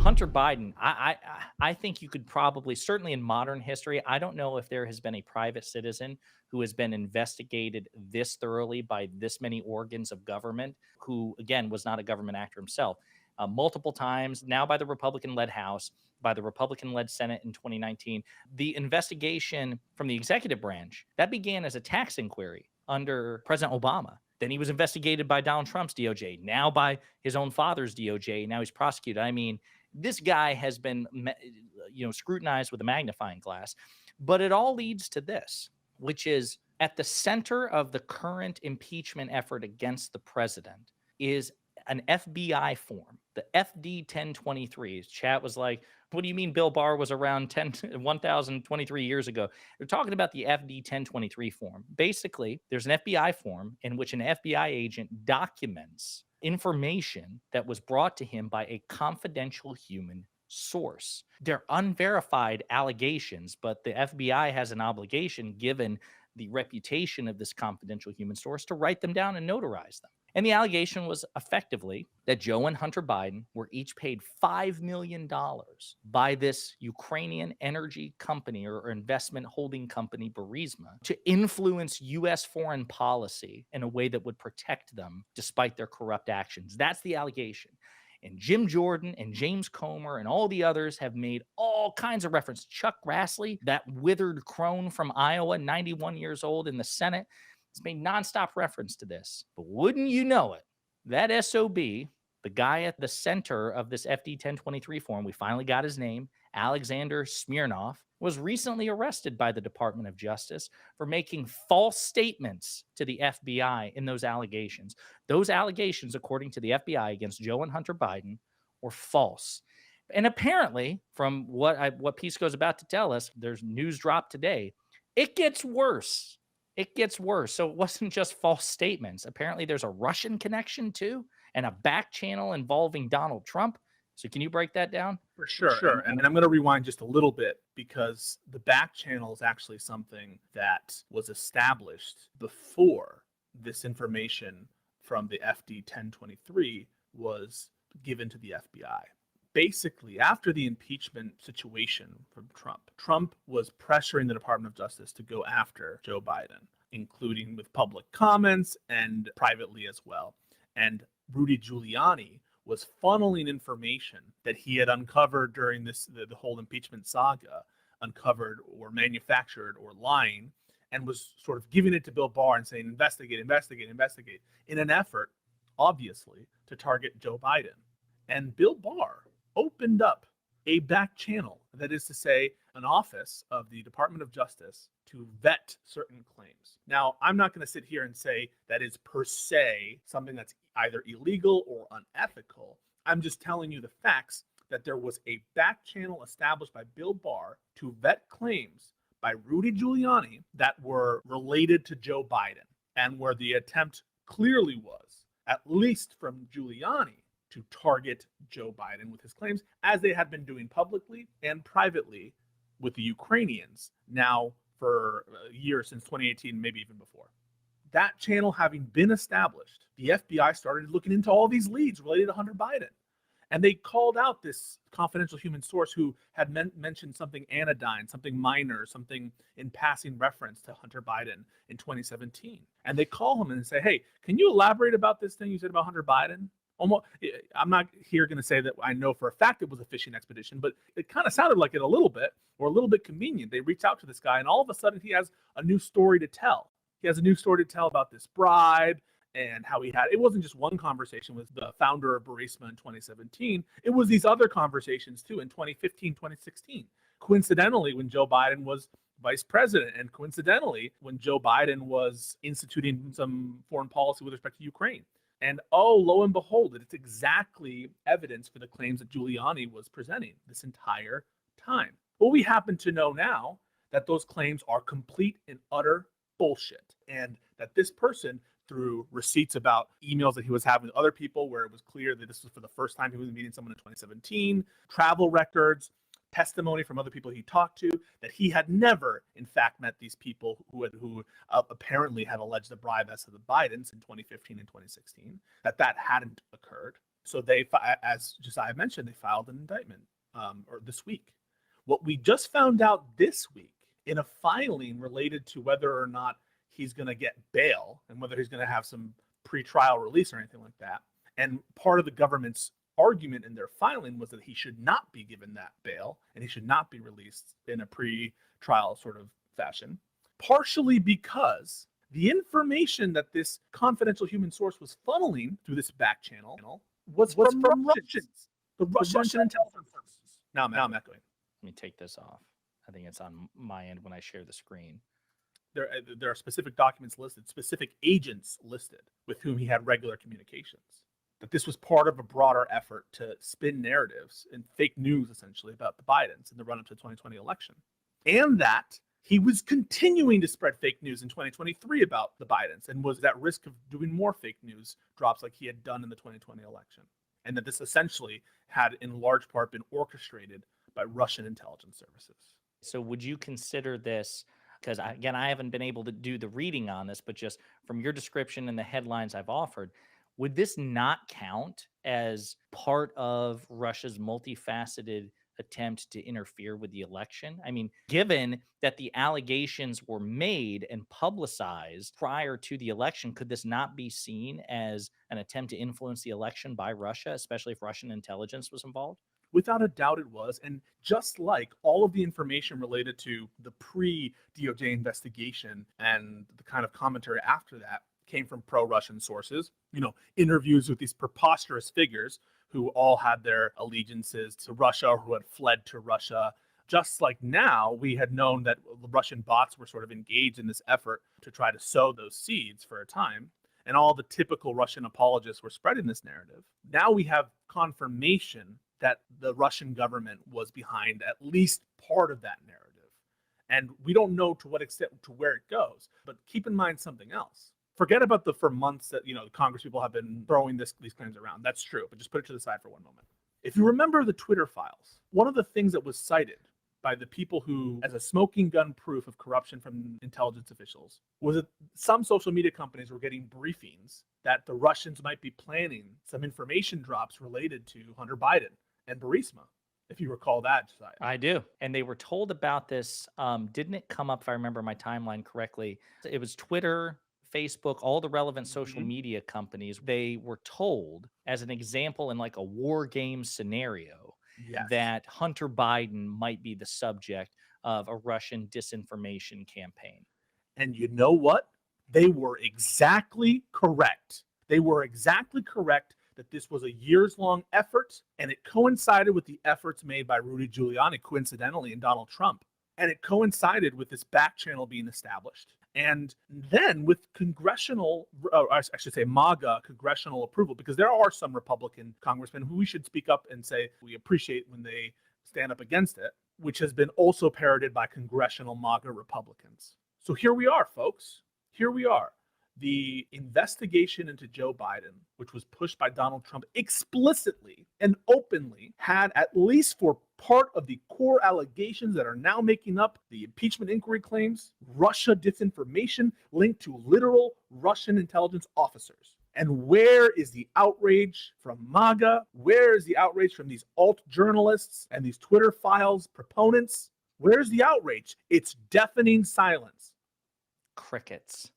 Hunter Biden, I think you could probably, certainly in modern history, I don't know if there has been a private citizen who has been investigated this thoroughly by this many organs of government, who, again, was not a government actor himself. Multiple times now by the Republican led House, by the Republican led Senate in 2019. The investigation from the executive branch that began as a tax inquiry under President Obama. Then he was investigated by Donald Trump's DOJ, now by his own father's DOJ. Now he's prosecuted. I mean, this guy has been, scrutinized with a magnifying glass. But it all leads to this, which is at the center of the current impeachment effort against the president is an FBI form, the FD 1023. Chat was like, what do you mean Bill Barr was around 1,023 years ago? They're talking about the FD 1023 form. Basically, there's an FBI form in which an FBI agent documents information that was brought to him by a confidential human source. They're unverified allegations, but the FBI has an obligation, given the reputation of this confidential human source, to write them down and notarize them. And the allegation was effectively that Joe and Hunter Biden were each paid $5 million by this Ukrainian energy company or investment holding company, Burisma, to influence U.S. foreign policy in a way that would protect them despite their corrupt actions. That's the allegation. And Jim Jordan and James Comer and all the others have made all kinds of reference. Chuck Grassley, that withered crone from Iowa, 91 years old in the Senate, has made nonstop reference to this. But wouldn't you know it, that SOB, the guy at the center of this FD 1023 form, we finally got his name, Alexander Smirnov, was recently arrested by the Department of Justice for making false statements to the FBI in those allegations. Those allegations, according to the FBI, against Joe and Hunter Biden were false. And apparently, from what Pisco's about to tell us, there's news drop today, it gets worse. It gets worse. So it wasn't just false statements. Apparently, there's a Russian connection too, and a back channel involving Donald Trump. So can you break that down? For sure. And I'm going to rewind just a little bit, because the back channel is actually something that was established before this information from the FD 1023 was given to the FBI. Basically, after the impeachment situation from Trump was pressuring the Department of Justice to go after Joe Biden, including with public comments and privately as well. And Rudy Giuliani was funneling information that he had uncovered during the whole impeachment saga, uncovered or manufactured or lying, and was sort of giving it to Bill Barr and saying, investigate, in an effort, obviously, to target Joe Biden. And Bill Barr opened up a back channel, that is to say, an office of the Department of Justice, to vet certain claims. Now, I'm not going to sit here and say that is per se something that's either illegal or unethical. I'm just telling you the facts that there was a back channel established by Bill Barr to vet claims by Rudy Giuliani that were related to Joe Biden, and where the attempt clearly was, at least from Giuliani, to target Joe Biden with his claims, as they had been doing publicly and privately with the Ukrainians now for a year, since 2018, maybe even before. That channel having been established, the FBI started looking into all these leads related to Hunter Biden. And they called out this confidential human source who had mentioned something anodyne, something minor, something in passing reference to Hunter Biden in 2017. And they call him and say, hey, can you elaborate about this thing you said about Hunter Biden? I'm not here going to say that I know for a fact it was a fishing expedition, but it kind of sounded like it a little bit, or a little bit convenient. They reach out to this guy, and all of a sudden he has a new story to tell. He has a new story to tell about this bribe and how it wasn't just one conversation with the founder of Burisma in 2017. It was these other conversations too in 2015, 2016. Coincidentally, when Joe Biden was vice president, and coincidentally, when Joe Biden was instituting some foreign policy with respect to Ukraine. And lo and behold, it's exactly evidence for the claims that Giuliani was presenting this entire time. Well, we happen to know now that those claims are complete and utter bullshit, and that this person, through receipts about emails that he was having with other people where it was clear that this was for the first time he was meeting someone in 2017, travel records, testimony from other people he talked to, that he had never, in fact, met these people who apparently had alleged the bribe as to the Bidens in 2015 and 2016, that hadn't occurred. So they, as Josiah mentioned, they filed an indictment or this week. What we just found out this week in a filing related to whether or not he's going to get bail and whether he's going to have some pretrial release or anything like that. And part of the government's argument in their filing was that he should not be given that bail and he should not be released in a pre-trial sort of fashion, partially because the information that this confidential human source was funneling through this back channel was from Russians, the Russian intelligence services. Now I'm echoing. Let me take this off. I think it's on my end when I share the screen. There are specific documents listed, specific agents listed with whom he had regular communications. That this was part of a broader effort to spin narratives and fake news, essentially, about the Bidens in the run-up to the 2020 election. And that he was continuing to spread fake news in 2023 about the Bidens and was at risk of doing more fake news drops like he had done in the 2020 election. And that this essentially had, in large part, been orchestrated by Russian intelligence services. So would you consider this, because again, I haven't been able to do the reading on this, but just from your description and the headlines I've offered, would this not count as part of Russia's multifaceted attempt to interfere with the election? I mean, given that the allegations were made and publicized prior to the election, could this not be seen as an attempt to influence the election by Russia, especially if Russian intelligence was involved? Without a doubt it was. And just like all of the information related to the pre-DOJ investigation and the kind of commentary after that came from pro-Russian sources, interviews with these preposterous figures who all had their allegiances to Russia or who had fled to Russia. Just like now, we had known that the Russian bots were sort of engaged in this effort to try to sow those seeds for a time. And all the typical Russian apologists were spreading this narrative. Now we have confirmation that the Russian government was behind at least part of that narrative. And we don't know to what extent, to where it goes. But keep in mind something else. Forget about for months that, the Congress people have been throwing these claims around. That's true, but just put it to the side for one moment. If you remember the Twitter files, one of the things that was cited by the people who, as a smoking gun proof of corruption from intelligence officials, was that some social media companies were getting briefings that the Russians might be planning some information drops related to Hunter Biden and Burisma, if you recall that. I do. And they were told about this. Didn't it come up, if I remember my timeline correctly? It was Twitter, Facebook, all the relevant social media companies. They were told, as an example, in like a war game scenario, that Hunter Biden might be the subject of a Russian disinformation campaign. And you know what? They were exactly correct. They were exactly correct that this was a years-long effort, and it coincided with the efforts made by Rudy Giuliani, coincidentally, and Donald Trump. And it coincided with this back channel being established. And then with MAGA congressional approval, because there are some Republican congressmen who we should speak up and say we appreciate when they stand up against it, which has been also parroted by congressional MAGA Republicans. So here we are, folks. Here we are. The investigation into Joe Biden, which was pushed by Donald Trump explicitly and openly, had, at least for part of the core allegations that are now making up the impeachment inquiry claims, Russia disinformation linked to literal Russian intelligence officers. And where is the outrage from MAGA? Where is the outrage from these alt journalists and these Twitter files proponents? Where's the outrage? It's deafening silence. Crickets.